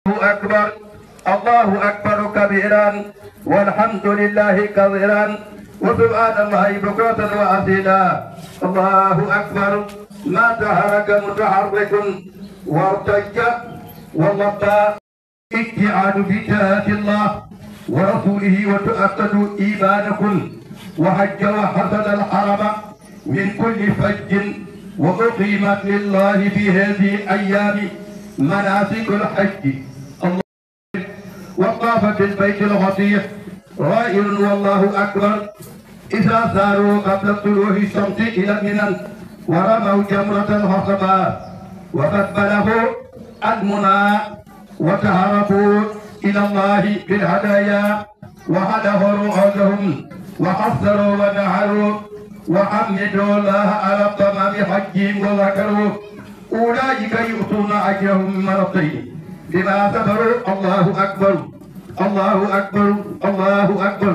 الله أكبر الله أكبر كبيرا والحمد لله كثيرا وسبحان الله بكرة وأصيلا. الله أكبر. ما تحرك متحرك وارتج ووطى ابتعاد بجهة الله ورسوله وتؤكد إيمانكم وحج وحسن الحرم من كل فج وأقيمت لله في هذه الأيام مناسك الحج. وقاف في البيت العتيق رائر والله أكبر إذا ساروا قبل طلوع الشمس إلى منى ورموا جمرة العقبة وقد بلغوا المنى وتهربوا إلى الله بالهدايا وهدهوا رؤوسهم وحصروا ونحروا وحمدوا الله على تمام حجهم وذكروا أولئك يؤتون أجرهم مرتين بما صبروا. الله أكبر الله أكبر الله أكبر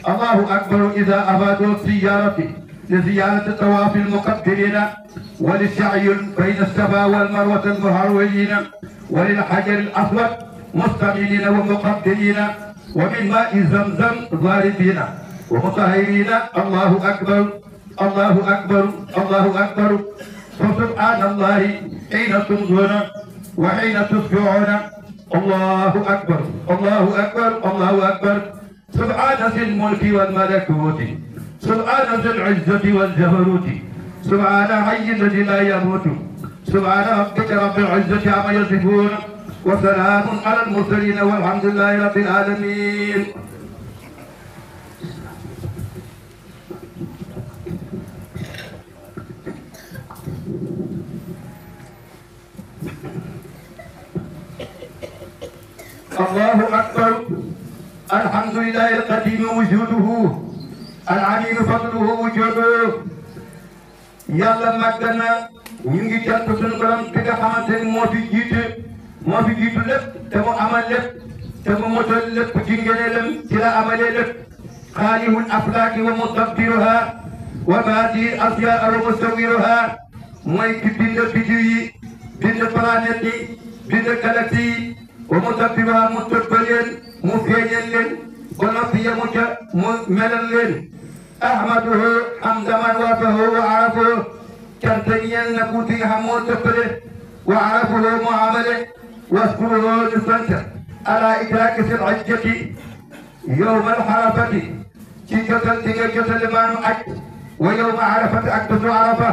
الله أكبر. إذا أرادوا السيارة لزيارة الطواف المقدرين وللسعي بين الصفا والمروة المهرولين وللحجر الأسود مستميلين ومقدرين ومن ماء زمزم ضاربين ومطهرين. الله أكبر الله أكبر الله أكبر. فسبحان الله حين تمضون وحين تصبحون. الله أكبر الله أكبر الله أكبر. سبحان ذي الملك والملكوت سبحان ذي العزة والجبروت سبحان حي الذي لا يموت سبحان ربك رب العزة عما يصفون وسلام على المرسلين والحمد لله رب العالمين. الله أكبر. الحمد لله القديم وجوده العليم فضله وجوده. yàlla màgg na ñu ngi jant suñu borom bi nga xamante ni moo fi jiitu lépp te mu amal lépp te mu motal lépp ci ngëneelam ci la amalee lépp. xaalihul aflaaki wa mudabbiruha wa baadi asyaa wa musawwiruha mooy ki bind biddiw yi bind planète yi bind galaxie yi wa mudabbiruha mu tëbbal leen mu feeñal leen ba noppi yemu ca mu melal leen. ahmaduhu hamda man wafahu wa arafahu cant ñeel na ku fi nga xam moo tëppale wa arafahu mu amale waskuruhu ñu sant ala idraaki sil hajjati yowma alxarafati ci jotal di nga jotale maanu aj wa yowma arafati ak bésu arafa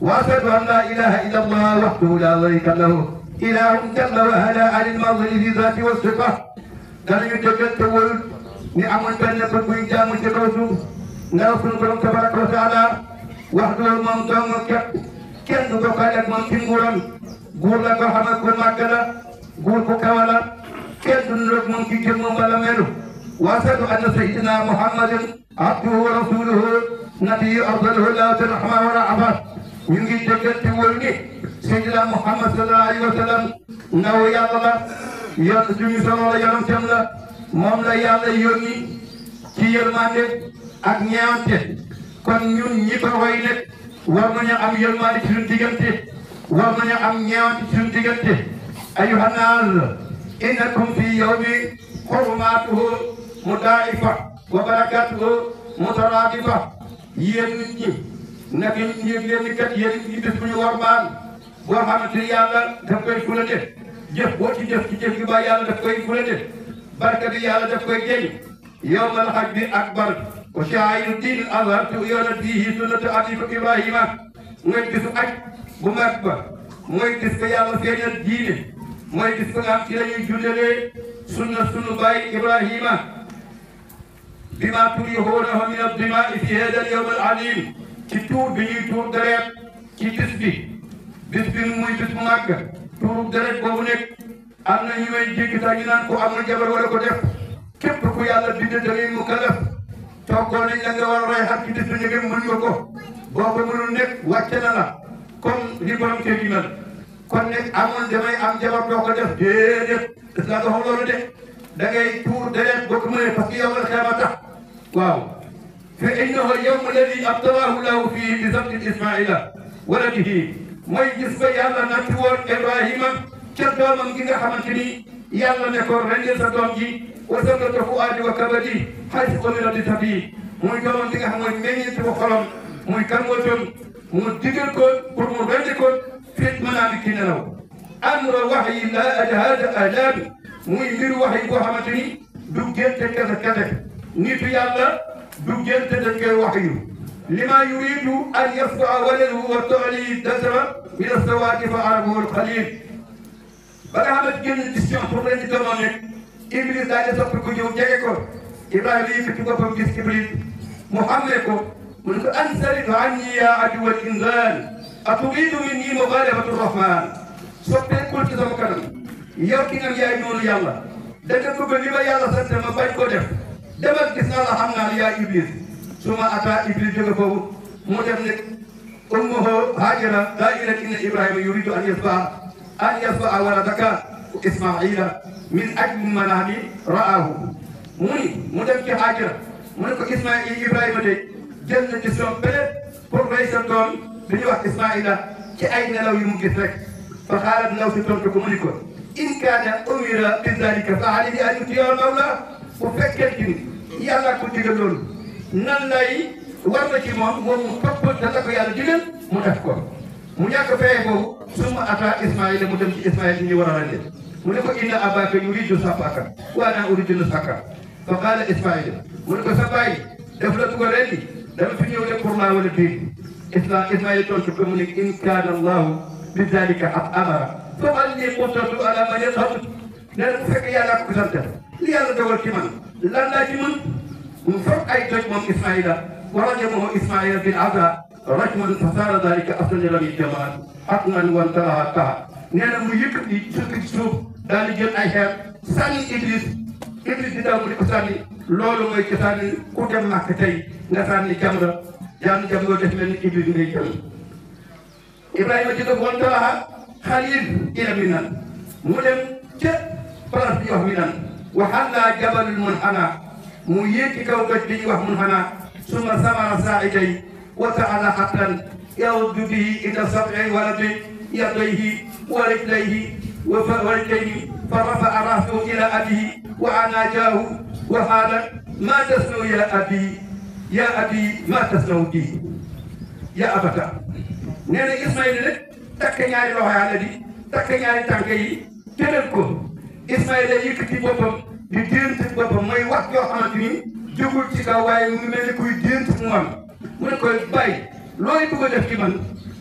wa ashhadu an la ilaha illa allah wahdahu la sharika lahu ilahum jalla wa ala anil mazhari fi zati wa sifa. danañu dëggal te wóorul ni amul benn bët buy jaamu ci kaw suuf ndaw suñu borom tabaraka wa taala wax dëgg moom dong kenn du bokkaale ak moom ci nguuram. nguur la ko xam ak ku màgg la nguur ku kawe la kenn du niroog moom ci jëmmam wala melu. wa ashhadu anna sayyidina muhammadan abduhu wa rasuluhu nabiyyu afdaluhu la rahma wa rafa. ñu ngi dëggal te wóor ni sayyidina muhammad sallallahu alayhi wa sallam ndaw yàlla la yoon suñu solo la yonentam la moom la yàlla yónni ci yërmande ak ñeewante. kon ñun ñi ko roy nag war nañu am yërmande ci suñu diggante war nañu am ñeewante ci suñu diggante. ayyuhan naas innakum fi yawmi hurmatuhu mudaa'ifa wa barakatuhu mutaraadifa. yéen nit ñi nag yéen leen ni kat yéen ñi bés bu ñu warmaan boo xamante ni yàlla daf koy fulate jëf boo ci jëf ci jëf gi ba yàlla daf koy fulate barke bi yàlla daf koy jëriñ. yawmal hajji akbar wa sha'airu diin azhartu yoonat fiihi sunnata abiika Ibrahima. mooy bisu aj bu mag ba mooy bis ko yàlla feeñal diine mooy bis ko nga xam ci la ñuy jullee sunna sunu baay Ibrahima. bimaa turiihuunahu mina ad-dimaa'i fi haadha al-yawm al-'aziim ci tuur bi ñuy tuur deret ci bis bi muy bis bu mag tuuru deret boobu nekk am na ñu may jéggi sax ñu naan ko amul jabar wala ko def. képp ku yàlla bind da ngay mukallaf toggoon nañ la nga war a rey xar ci bis bi ñu mën nga ko boo ko mënul nekk wàcce na la comme li borom kër gi mel. kon nag amul damay am jabar doo ko def déedéet gis nga doxal loolu de da ngay tuur deret boo ko mënee parce que yow la xeema tax. waaw fa innahu al-yawmu alladi abtalaahu llahu fiihi bi zabti ismaila waladihi mooy gis ba yàlla natt woon Ibrahima ca doomam gi nga xamante ni yàlla ne ko rendil sa doom ji wa samrata fuaadi wa kabadi haysu umira bi tabii muy doomam bi nga xam mooy meññeenti bu xolam muy kan moo doon mu digal ko pour mu rendi ko fii mën naa di nelaw amra wahyi la ajhada alaam muy mbiru wax yi boo xamante ni du génte kese kese nitu yàlla du génte dañ koy wax yu lima yuridu an yasfaa waladahu wa tooli dasara min assawaati fa arabuhu alxalil ba nga xamante génn décision pour leen di doomam nekk Iblis daal di soppi ko ñëw jege ko Ibrahima yëkkati boppam gis Iblis mu xamle ko mu ne ko ansarif anni ya aduwa al insan aturidu minni mughalabatu rahman soppeekul ci sama kanam yow ki nga yaay noonu yàlla da nga bëgg li ma yàlla sant ma bañ ko def demal gis naa la xam naa ne yaa Iblis su ma ataa Iblis jóge foofu mu def ne ummuhu Haajara qaa'ilat inna Ibrahima yuridu an yasfa'a waladaka Ismaa'ila min ajli manaami ra'aahu mu dem ci Haajara mu ne ko Ibrahima de jël na décision bële pour rey sa doom bi ñuy wax Ismaa'ila ci ay nelaw yu mu gis rek fa xaaral ndaw si tontu ko mu ni ko in kaana umira bi zalika fa alayhi an yutii'a mawla bu fekkee ni yàlla ko digal loolu nan lay war na ci moom mu topp da la ko yàlla digal mu def ko mu ñàkk feye boobu summa ata Ismaïla mu dem ci Ismaïla ñu war a rende mu ne ko inna abaka yuridu safaka wa ana uridu nusaka fa qaala Ismaïla mu ne ko sa baay def la ko rendi dama fi ñëw de pour laa wala diin Ismaïla tontu ko mu ne in kaana allahu bi zalika amara فقال لي قدرت على من يذهب لأن فك يا لك كسرت لي أنا دور كمان لأن لازم من فرق أي رجم إسماعيل ورجمه إسماعيل بالعذاب رجم فصار ذلك أصلا لم الجمال حقنا وانتهى كها نحن ميكتي سكتشوف ذلك الأيام سني إبليس داود كساني لولو ما كساني كتم مكتي نساني جمرة جمرة تسمعني إبليس نيجان إبراهيم جدو وانتهى خليل إلى منان مولم جاء فرس بيوه منان وحلى جبل المنحنى ميت كوكب بيوه منحنى ثم ثمر ساعدي وتعالى حقا يرد به إلى سبع ولد يديه ورجليه فرفع راسه إلى أبيه وعناجاه وقال ما تصنع يا أبي ما تصنع بي يا أبتا نينا إسماعيل takk ñaari loxo yàlla di takk ñaari tànk yi tëral ko Ismaïla yëkkati boppam di dént boppam mooy wax yoo xamante ni jógul ci kaw waaye mu mel ni kuy dént mu am mu ne koy bàyyi looy bëgg a def ci man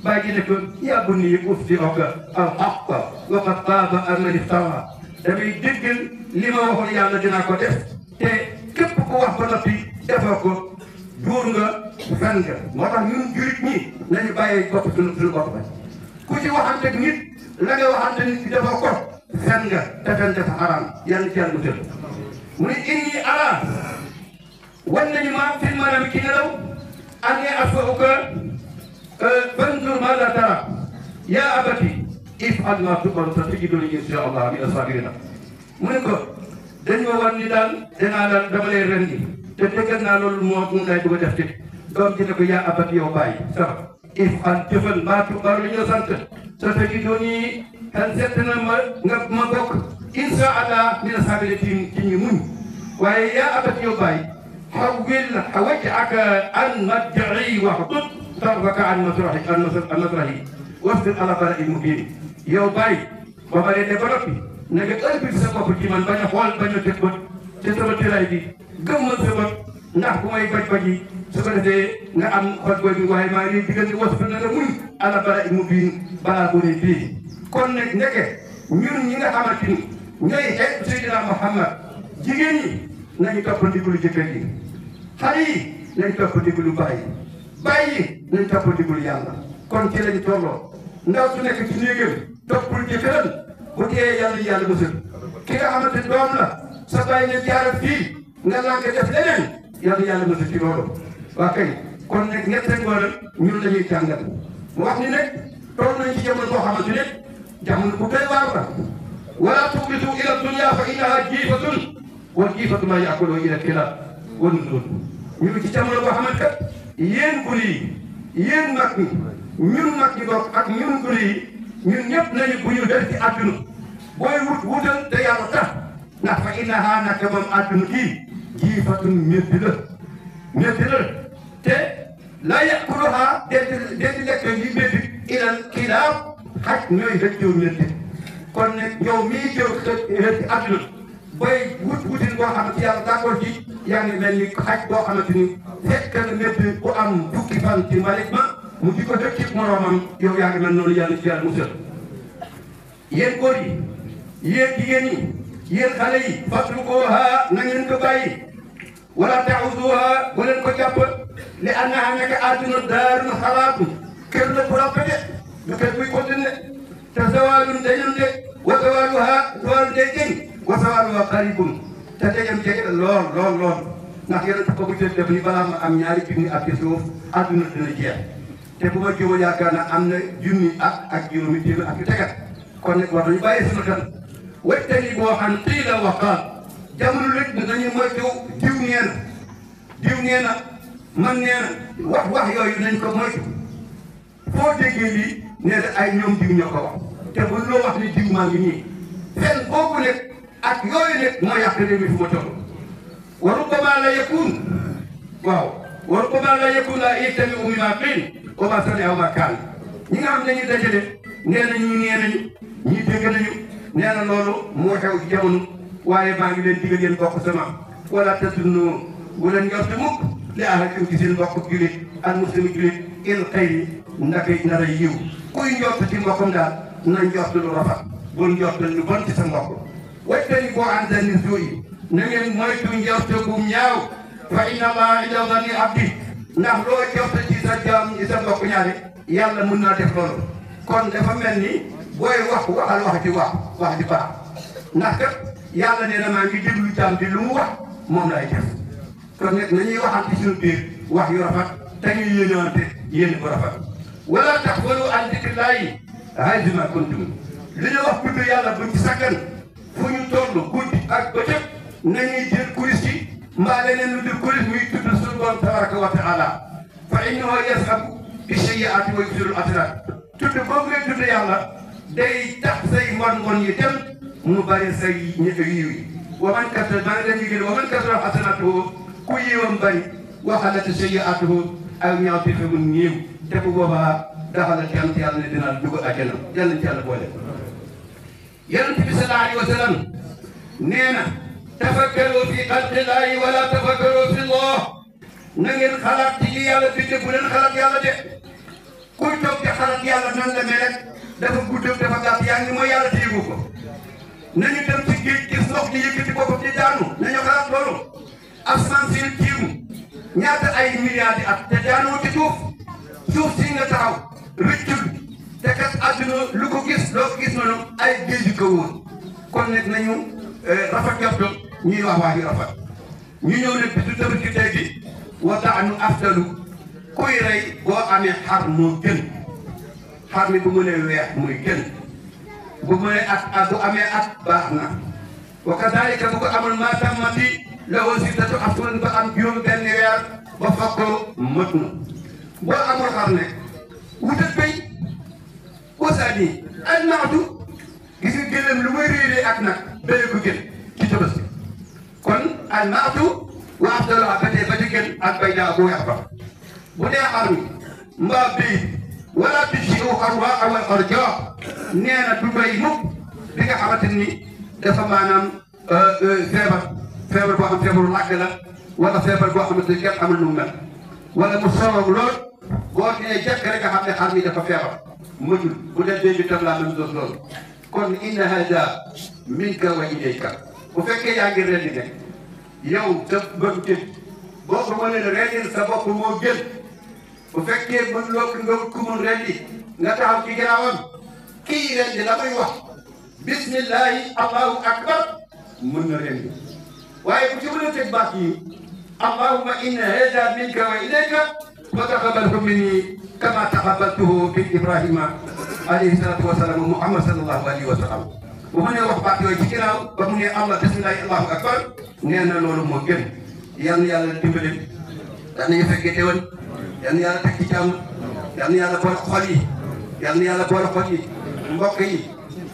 bàyyi ji ne ko yaa bunni ufti'uka al-haqqa wa qad taaba man iftara damay déggal li ma waxoon yàlla dinaa ko def te képp ku wax ba noppi defoo ko duur nga fen nga moo tax ñun jurit ñi nañu bàyyee bopp suñu bopp ba ku ci waxante nit la nga waxante nit dafa ko fen nga te fen dafa xaraam yàlla ci yàlla mu tëdd mu ne inni ara wan nañu ma fi maanaam ci nelaw anni asfa'uka fanzur maada tara yaa abati if'al maa tu'mar satajiduni inshaa Allah mina saabiriin mu ne ko dañu ma wan ni daal danaa daal dama lay rendi te dëggal naa loolu mu lay bëgg a def ci doom ji ne ko yaa abati yow bàyyi sax if'al jëfal maa tu'mar li ñu sant satajiduni xel seet na ma bokk insha Allah mina saabiriin ci ñi muñ waaye yaa abati yow bàyyi xawwil wajhaka an madja'i waxdud tarfaka an masrahi wasbir ala bala'il mubiin yow bàyyi ba ma leen ne ba noppi na nga ëlbati sa bopp ci man bañ a xool bañ a teg bët te sama tëraay bi gëmmal sa bët ndax bu may baj yi su ko defee nga am xol booy bi waaye maa ngi diggante wasbir na nga muñ ala bala'il mubiin balaa bu ne bii kon nag ndeke ñun ñi nga xamante ni ñooy xeet Seydina Muhammad jigéen ñi nañu topp ndigalu jëkkër yi xale yi nañu topp ndigalu baay yi nañu topp ndigalu yàlla kon ci lañu tolloo ndaw su nekk ci néegam toppul jëkkëram bu dee yàlla musal ki nga xamante ni doom la sa baay ne jaaral fii nga lànk def leneen yàlla musal ci loolu waa kay kon nag ñett ngoon ñun lañuy jàngal mu wax ni nag toll nañ ci jamono boo xamante ne jamono bu doy waar la wala tuqbitu ila dunya fa innaha jiifatun wal jiifatu ma yaqulu ila kilaab wan nuzul ñu ngi ci jamono boo xamante kat yéen gune yi yéen mag ñi ñun mag ñi bokk ak ñun gune yi ñun ñëpp nañu bu ñu def ci àdduna booy wutal te yàlla tax innahaa naka moom àdduna kii jiifatun métti la te laa ya'kuluhaa déet lekk yi métti ilal kilaab xaj ñooy rëccoo métti kon nag yow mii jëw ci àdduna bay wutin boo xamante yàlla d'accord ci yaa ngi mel ni xaj boo xamante ni fekk na métti bu am fukki fan ci mbalit ma mu di ko dëkk ci moroomam yow yaa ngi mel noonu yàlla ci yàlla musal yéen góor yi yéen jigéen ñi yéen xale yi fatrukuha na ngeen ko bàyyi wala ta'uduha bu leen ko jàpp li annaha naka àdduna daarun xaraabun kër la bu ràppate du kër buy continué te zawaalun dañam de wa zawaaluha zawaalu day jëñ wa zawaaluha qaribun te dañam jege lool ndax yéen a ko bu def ni balaa ma am ñaari junni ak ci suuf àdduna dina jeex te bu ma jubal yaakaar naa am na junni ak juróomi téeméer ak yu tegat kon nag war nañu bàyyi suñu xel wajtani boo xam qiila wa qaal jamono léegi dañuy moytu diw nee na man nee na wax yooyu nañ ko moytu foo déggee lii nee na ay ñoom diw ñoo ko wax te bu loo wax ni diw maa ngi nii fenn boobu nag ak yooyu nag moo yàq réew mi fu ma toll wa rubbama la yakun waaw wa rubbama la yakun la yajtami'u mimma qiila wa ma sami'a wa ma kaana ñi nga xam ne ñu dajale nee nañu ñii dégg nañu nee na loolu moo xew ci jamono waaye maa ngi leen digal yéen bokk sama wala tadunnu bu leen njortu mukk li ahadikum ci seen mbokk julit al muslimi julit il xayri ndakay nara yiw kuy njort ci mbokkam daal na njort lu rafet bul njort lu bon ci sa mbokk wajtani boo an zanni suu'i na ngeen moytu njort bu ñaaw fa inna allaha inda zanni abdi ndax loo njort ci sa jaam ci sa mbokk ñaari yàlla mën naa def loolu kon dafa mel ni booy waxal wax ji baax ndax kat yàlla nee na maa ngi déglu jaam bi lu mu wax moom lay def kon nag nañuy waxante suñu biir wax yu rafet te ñuy yéenante yéen bu rafet wala taxfalu an dikrillaahi haythuma kuntum li ñu wax tudd yàlla buñ ci sakkan fu ñu toll guddi ak bëccëg nañuy jël kuris ci mbaa leneen lu dul kuris muy tudd suñu borom tabaraka wa taala fa innahu yazhabu bi sayyi'aati wa yubsiru al-hasanat tudd boobu ngay tudd yàlla day tax say mbon yi dem mu bari say yiw yi wa man kasara maa ngi leen di gën wa man kasara hasanatuhu ku yiwam bari wa xalat sayyi'atuhu ak ñaaw te fi mu néew te bu boobaa daxala ci am ci yàlla ne dinaa dugg àjjana yàlla ci yàlla boole. yonent bi sallallahu alayhi wa sallam nee na tafakkaru fi xalqillaahi wala tafakkaru fi llah na ngeen xalaat ci li yàlla bind bu leen xalaat yàlla de kuy toog di xalaat yàlla nan la mel rek dafa gudd dafa gàtt yaa ngi mooy yàlla téegu ko nañu dem ci géej gis ndox di yëkkati boppam di daanu nañu xalaat loolu asamaan si tiimu ñaata ay milliards di at te daanoo ci suuf si nga taxaw rëccul te kat àdduna lu ko gis loo ko gis noonu ay géej yu ko woon kon nag nañu rafet jotto ñuy wax yu rafet ñu ñëw nag bisu Tabaski tey gi wa daanu afdalu kuy rey boo amee xar moo gën xar mi bu mënee weex muy gën bu mënee at bu amee at baax na wa kadalika bu ko amul maa tammati lahu sittatu ashhurin ba am juróom benn weer ba fokk mët na boo amul xar ne wutal béy wasaani al naatu gis nga gëlëm lu muy réeree ak nag béy ko gën ci Tabaski kon al naatu wa afdalu ba tey ba ci gën ak bay daa bu weex ba bu dee xar mi mbaa béy wala tujzi'u xarwa awal arja nee na du béy mukk bi nga xamante ni dafa maanaam feebar boo xam feebaru làgg la wala feebar boo xamante ni kenn amul nu mu mel wala mu soog lool boo nee jekk rek nga xam ne xar mi dafa feebar mënul bu dee béy bi tam laa même chose loolu kon inna hada minka wa ilayka bu fekkee yaa ngi rendi ne yow sa bëgg jën boo ko mënee rendil sa bopp moo gën bu fekkee mën loo ko nga wut ku mun rendi nga taxaw ci ginnaawam kii rendi la muy wax bismillahi allahu akbar mën na rendi waaye bu ci mën a teg baax yi allahumma inna hada minka wa ilayka wa taqabbalhu minni kama taqabbaltuhu min ibrahima alayhi salatu wa salaam muhammad sallallahu alayhi wa sallam bu ma nee wax baat yooyu ci ginnaaw ba mu ne allah bismillahi allahu akbar nee na loolu moo gën yal na yàlla dimbali yal na ñu fekkee teewoon yal na yàlla teg ci jàmm yal na yàlla boole xol yi yal na yàlla boole xol yi mbokk yi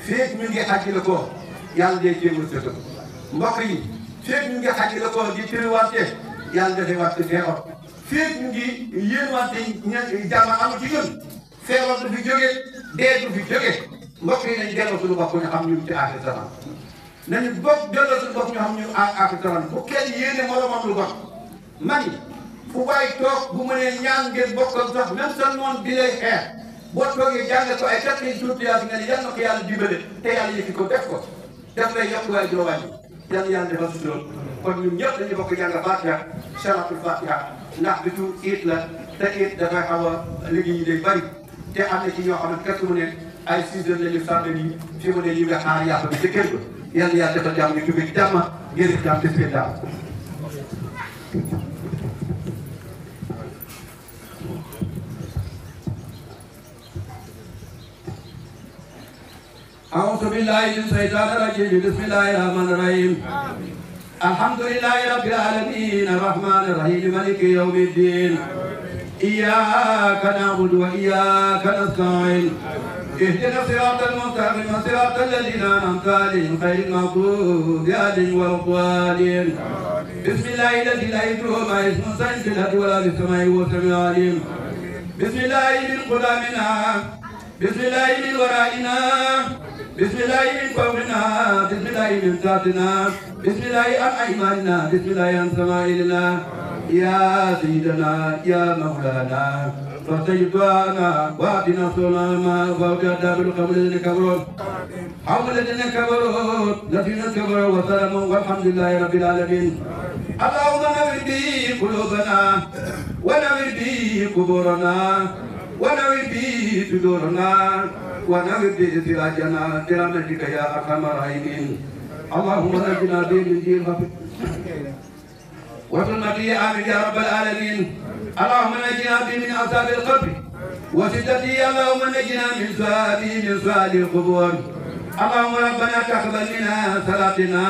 feeg ñu ngi àjjale ko yàlla day jéem a mbokk yi feeg ñu ngi xaj la ko di tëriwante yàlla dafay wàcc feebar feeg ñu ngi yéenwante jàmm amu ci ñun feebar du fi jógee dee du fi jógee mbokk yi nañ delloo suñu bopp ñu xam ñu ci aaxir zaman nañu bokk delloo suñu bopp ñu xam ñu aaxir zaman bu kenn yéene moromam lu bon mani fu bàyyi toog bu mënee ñaan ngeen bokkal sax même sa noon bi lay xeex boo toogee jàngal ko ay kat yi suuti yaa nga ne yal na ko yàlla dimbale te yàlla yëkki ko def lay yokk waaye doo wàññi yàlla defal si loolu kon ñun ñëpp dañu bokk jàng Fatiha salatul Fatiha ndax bisu iit la te iit dafay xaw a liggéey yi day bëri te am na ci ñoo xam ne kat mu ne ay 6 heures la ñu sànni nii fi mu ne ñu nga xaar yàpp bi ci kër ga yàlla defal jàmm ñu tuddee ci jàmm ngeen di jàmm bismillah أعوذ بالله من الشيطان الرجيم بسم الله الرحمن الرحيم الحمد لله رب العالمين الرحمن الرحيم مالك يوم الدين إياك نعبد وإياك نستعين اهدنا الصراط المستقيم صراط الذين أنعمت عليهم غير المغضوب عليهم ولا الضالين بسم الله الذي لا يضر مع اسمه شيء في الأرض ولا في السماء وهو السميع العليم بسم الله من قدامنا بسم الله من ورائنا بسم الله من فوقنا بسم الله من تحتنا بسم الله عن أيماننا بسم الله عن شمائلنا يا سيدنا يا مولانا فاستجب دعانا واهدنا سبلنا فوجدنا بالقوم الذين كفروا حول الذين كفروا الذين كفروا وسلموا والحمد لله رب العالمين اللهم نور به قلوبنا ونور به قبورنا ونور به صدورنا ونور به سراجنا برحمتك يا ارحم الراحمين اللهم نجنا به من دين وسنتي امين يا رب العالمين اللهم نجنا به من عذاب القبر وشدته اللهم نجنا من سؤال القبور اللهم ربنا تقبل منا صلاتنا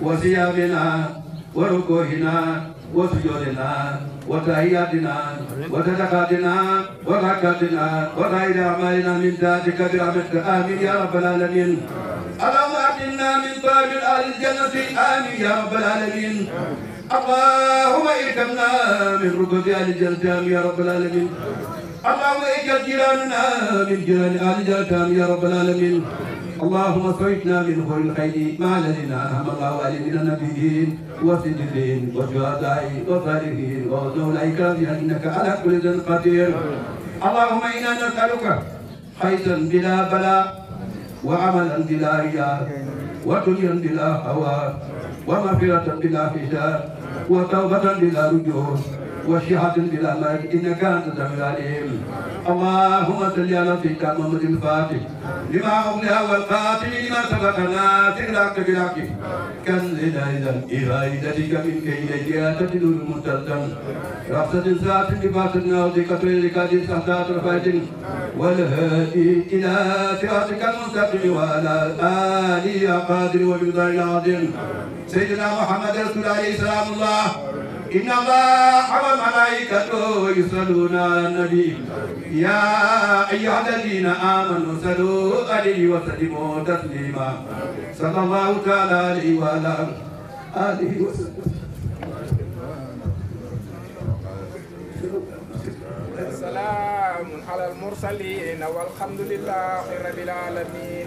وصيامنا وركوعنا وسجودنا وتحياتنا وصدقاتنا وزكاتنا وغير اعمالنا من ذاتك برحمتك امين يا رب العالمين اللهم اتنا من طاب اهل الجنه امين يا رب العالمين اللهم اركبنا من ركب اهل الجنه امين يا رب العالمين اللهم اجعل جيراننا من جيران اهل الجنه امين يا رب العالمين اللهم صرفنا من خير الخير مع الذين انعم الله عليهم من النبيين والصديقين والشهداء والصالحين وحسن اولئك انك على كل شيء قدير اللهم انا نسالك خيرا بلا بلاء وعملا بلا رياء ودنيا بلا هوى ومغفرة بلا حساب وتوبة بلا رجوع وشهادة بلا مرض انك انت السميع العليم اللهم صل على سيدنا محمد الفاتح لما أغلى والقاتل لما سبقنا تغلق بالحق كنزنا إذا إرادتك من كيدك تدل المنتظم رقصة ذات لباسنا وذكة لكاد سحتات رفاية والهادي إلى صراطك المستقيم وعلى آله قادر وبالله العظيم سيدنا محمد رسول عليه سلام الله إن الله وملائكته يصلون على النبي يا أيها الذين آمنوا صلوا عليه وسلموا تسليما صلى الله تعالى عليه وعلى آله وسلم. سلام على المرسلين والحمد لله رب العالمين.